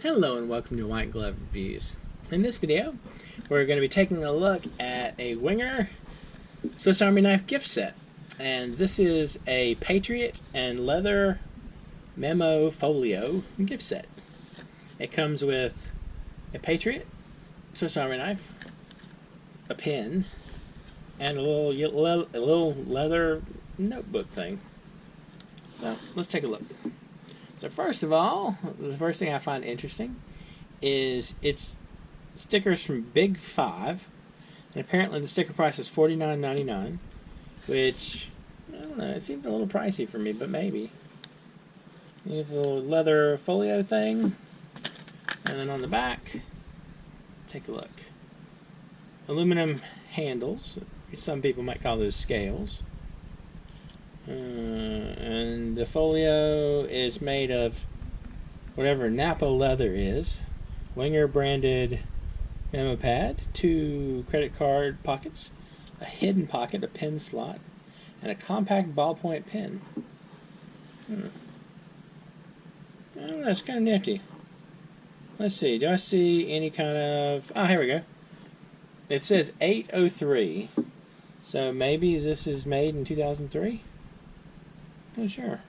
Hello and welcome to White Glove Reviews. In this video, we're going to be taking a look at a Wenger Swiss Army knife gift set. And this is a Patriot and leather Memo Folio gift set. It comes with a Patriot Swiss Army knife, a pen, and a little leather notebook thing. So let's take a look. So first of all, the first thing I find interesting is its stickers from Big 5. And apparently the sticker price is $49.99, which, I don't know, it seems a little pricey for me, but maybe. You have a little leather folio thing. And then on the back, take a look. Aluminum handles. Some people might call those scales. And the folio is made of whatever Napa leather is. Wenger branded memo pad, 2 credit card pockets, a hidden pocket, a pen slot, and a compact ballpoint pen. I don't know, it's kind of nifty. Let's see, do I see any kind of... Oh, here we go. It says 803, so maybe this is made in 2003? Oh, sure.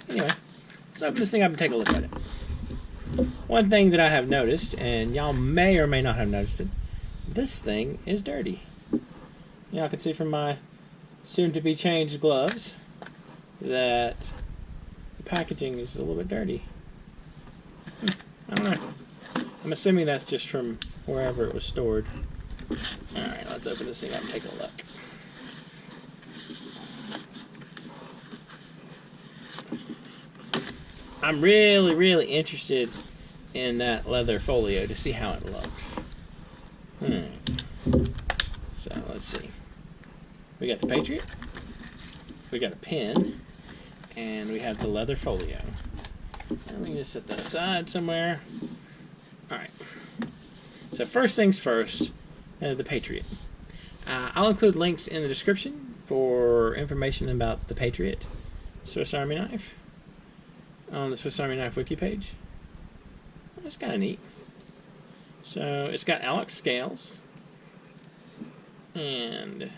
Anyway, let's open this thing up and take a look at it. One thing that I have noticed, and y'all may or may not have noticed it, this thing is dirty. Y'all can see from my soon-to-be changed gloves that the packaging is a little bit dirty. I don't know. I'm assuming that's just from wherever it was stored. Alright, let's open this thing up and take a look. I'm really interested in that leather folio to see how it looks. So let's see. We got the Patriot, we got a pen, and we have the leather folio. And we can just set that aside somewhere. Alright. So first things first, the Patriot. I'll include links in the description for information about the Patriot Swiss Army knife on the Swiss Army Knife wiki page. That's kind of neat. So it's got Alex scales and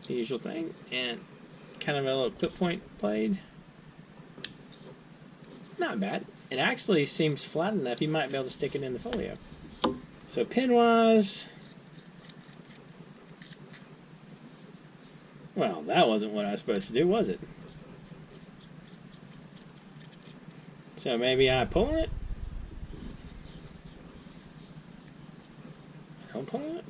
the usual thing, and kind of a little clip point blade. Not bad. It actually seems flat enough you might be able to stick it in the folio. So pen wise, well, that wasn't what I was supposed to do, was it? So maybe I pull it? I don't pull it?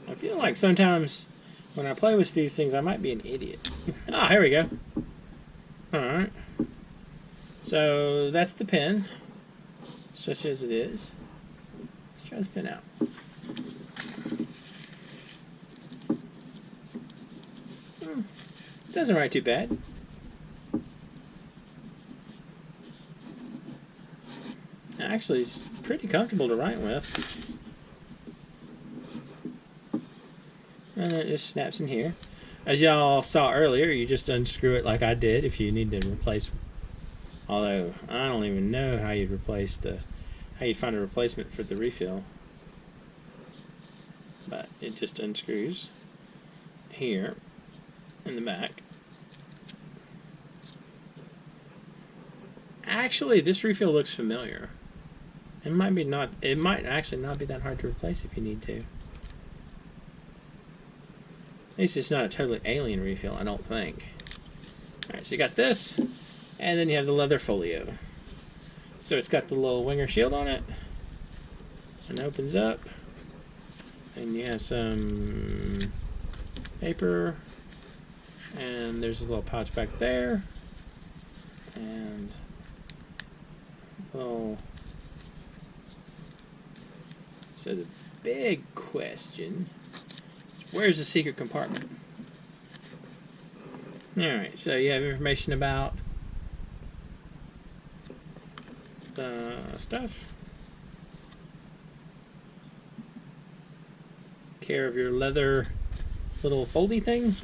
I feel like sometimes when I play with these things I might be an idiot. Ah, here we go. Alright. So that's the pen, such as it is. Let's try this pen out. It doesn't write too bad. Actually, it's pretty comfortable to write with. And it just snaps in here. As y'all saw earlier, you just unscrew it like I did if you need to replace. Although I don't even know how you'd replace how you'd find a replacement for the refill. But it just unscrews here in the back. Actually, this refill looks familiar. It might actually not be that hard to replace if you need to. At least it's not a totally alien refill, I don't think. Alright, so you got this, and then you have the leather folio. So it's got the little Wenger shield on it, and opens up, and you have some paper, and there's a little pouch back there, and a little... So the big question is, where's the secret compartment? Alright, so you have information about stuff. Care of your leather little foldy thing.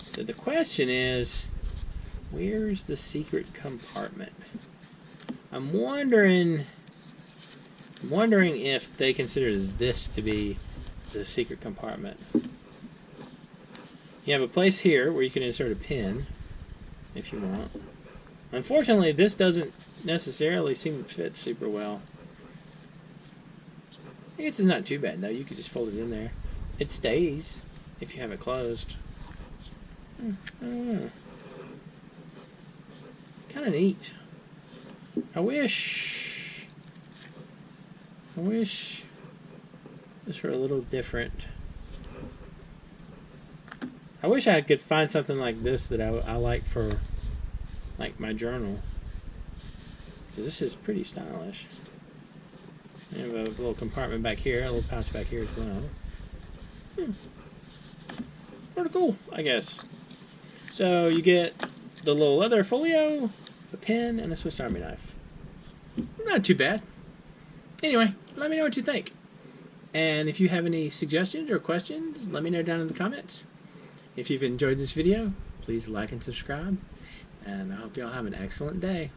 So the question is, where's the secret compartment? I'm wondering if they consider this to be the secret compartment. You have a place here where you can insert a pin if you want. Unfortunately, this doesn't necessarily seem to fit super well. I guess it's not too bad though. You could just fold it in there. It stays if you have it closed. I don't know. Kind of neat. I wish this were a little different. I wish I could find something like this that I like for like my journal, because this is pretty stylish. I have a little compartment back here, a little pouch back here as well. Pretty cool, I guess. So you get the little leather folio, a pen, and a Swiss Army knife. Not too bad. Anyway, let me know what you think. And if you have any suggestions or questions, let me know down in the comments. If you've enjoyed this video, please like and subscribe. And I hope you all have an excellent day.